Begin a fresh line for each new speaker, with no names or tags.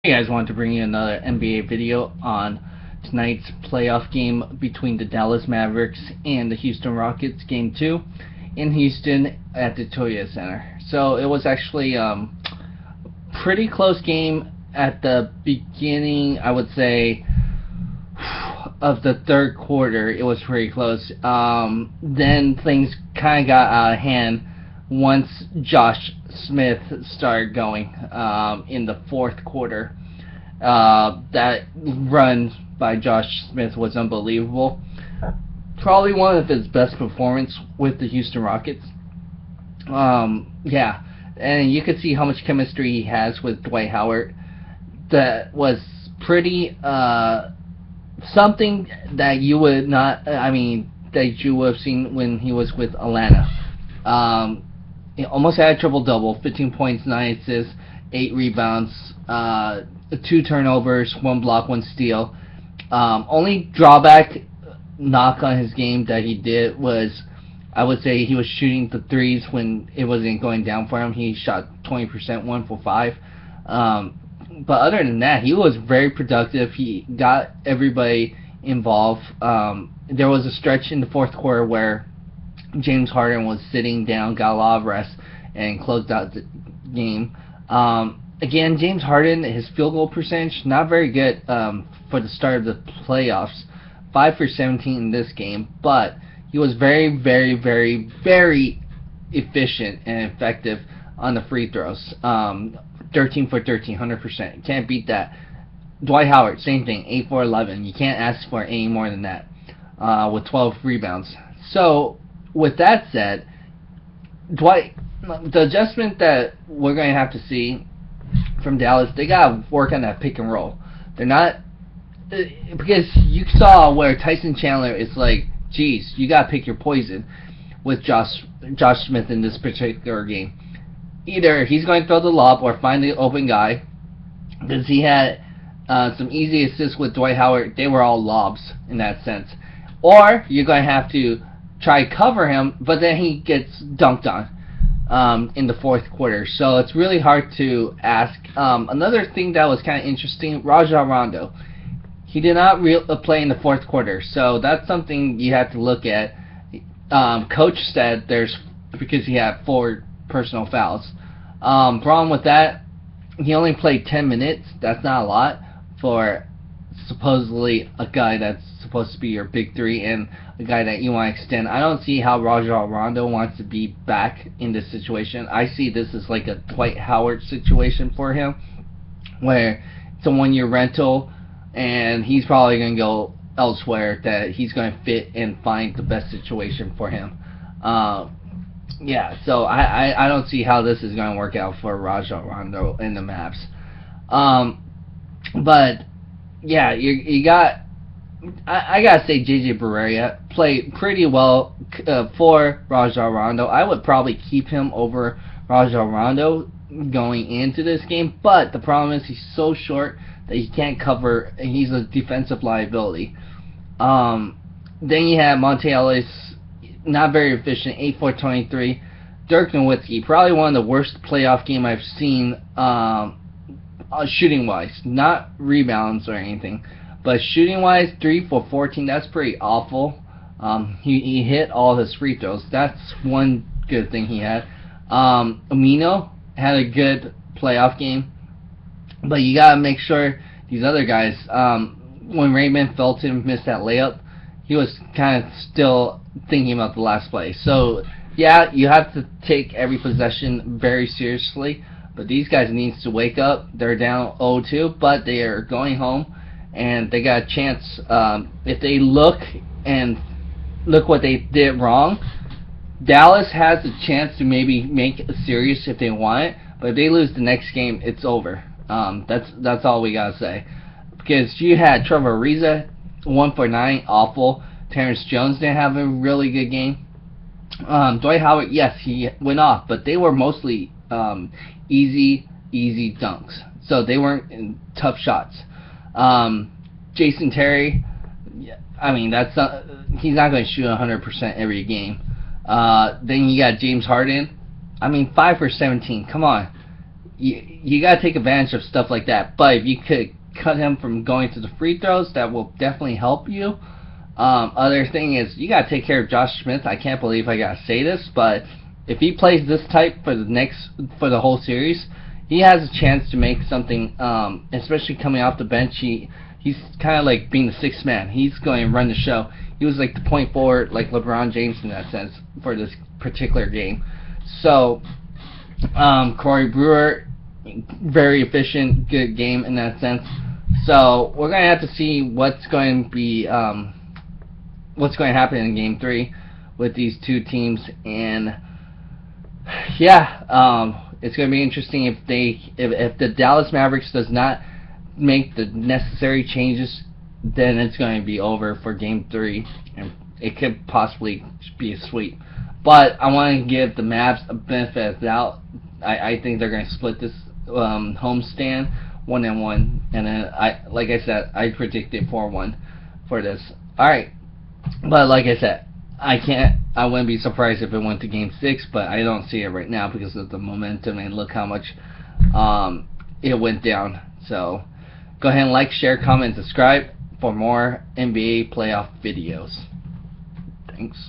Hey guys, wanted to bring you another NBA video on tonight's playoff game between the Dallas Mavericks and the Houston Rockets, Game 2 in Houston at the Toyota Center. So it was actually pretty close game at the beginning, I would say, of the third quarter. It was pretty close. Then things kind of got out of hand once Josh Smith started going in the fourth quarter. That run by Josh Smith was unbelievable. Probably one of his best performances with the Houston Rockets. Yeah, and you could see how much chemistry he has with Dwight Howard. That was pretty something that you would not. That you would have seen when he was with Atlanta. He almost had a triple double: 15 points, 9 assists, 8 rebounds, 2 turnovers, 1 block, 1 steal. Only drawback knock on his game that he did was, I would say, he was shooting the threes when it wasn't going down for him. He shot 20%, 1 for 5. But other than that, he was very productive. He got everybody involved. There was a stretch in the fourth quarter where James Harden was sitting down, got a lot of rest, and closed out the game. Again, James Harden, his field goal percentage, not very good for the start of the playoffs. 5 for 17 in this game, but he was very, very, very, very efficient and effective on the free throws. 13 for 13, 100%. Can't beat that. Dwight Howard, same thing, 8 for 11. You can't ask for any more than that with 12 rebounds. So, with that said, the adjustment that we're going to have to see from Dallas, they got to work on that pick and roll. They're not, because you saw where Tyson Chandler is like, geez, you got to pick your poison with Josh Smith in this particular game. Either he's going to throw the lob or find the open guy, because he had some easy assists with Dwight Howard. They were all lobs in that sense. Or you're going to have to try to cover him, but then he gets dunked on in the fourth quarter. So it's really hard to ask. Another thing that was kind of interesting, Rajon Rondo. He did not play in the fourth quarter, so that's something you have to look at. Coach said because he had 4 personal fouls. Problem with that, he only played 10 minutes. That's not a lot for supposedly a guy that's supposed to be your big 3 and a guy that you want to extend. I don't see how Rajon Rondo wants to be back in this situation. I see this as like a Dwight Howard situation for him, where it's a 1-year rental and he's probably going to go elsewhere that he's going to fit and find the best situation for him. Yeah, so I don't see how this is going to work out for Rajon Rondo and the Mavs. But yeah, you got. I gotta say, JJ Barea played pretty well for Rajon Rondo. I would probably keep him over Rajon Rondo going into this game, but the problem is he's so short that he can't cover, and he's a defensive liability. Then you have Monte Ellis, not very efficient, 8 for 23. Dirk Nowitzki, probably one of the worst playoff game I've seen shooting-wise, not rebounds or anything. But shooting-wise, 3 for 14, that's pretty awful. He hit all his free throws. That's one good thing he had. Amino had a good playoff game. But you got to make sure these other guys, when Raymond Felton missed that layup, he was kind of still thinking about the last play. So, yeah, you have to take every possession very seriously. But these guys need to wake up. They're down 0-2, but they are going home. And they got a chance, if they look what they did wrong, Dallas has a chance to maybe make a series if they want it, but if they lose the next game, it's over. That's all we gotta say. Because you had Trevor Ariza, 1 for 9, awful. Terrence Jones didn't have a really good game. Dwight Howard, yes, he went off, but they were mostly easy dunks. So they weren't tough shots. Jason Terry, he's not going to shoot 100% every game. Then you got James Harden. 5 for 17. Come on. you got to take advantage of stuff like that. But if you could cut him from going to the free throws, that will definitely help you. Other thing is, you got to take care of Josh Smith. I can't believe I got to say this, but if he plays this type for the whole series, he has a chance to make something, especially coming off the bench. He's kind of like being the sixth man. He's going to run the show. He was like the point forward, like LeBron James in that sense, for this particular game. So, Corey Brewer, very efficient, good game in that sense. So we're going to have to see what's going to happen in Game 3 with these two teams, and yeah, it's going to be interesting if the Dallas Mavericks does not make the necessary changes, then it's going to be over for Game 3, and it could possibly be a sweep. But I want to give the Mavs a benefit of the doubt. I think they're going to split this homestand 1-1, and then like I said, I predicted 4-1 for this. All right, but like I said, I wouldn't be surprised if it went to Game 6, but I don't see it right now because of the momentum, and look how much it went down. So go ahead and like, share, comment, subscribe for more NBA playoff videos. Thanks.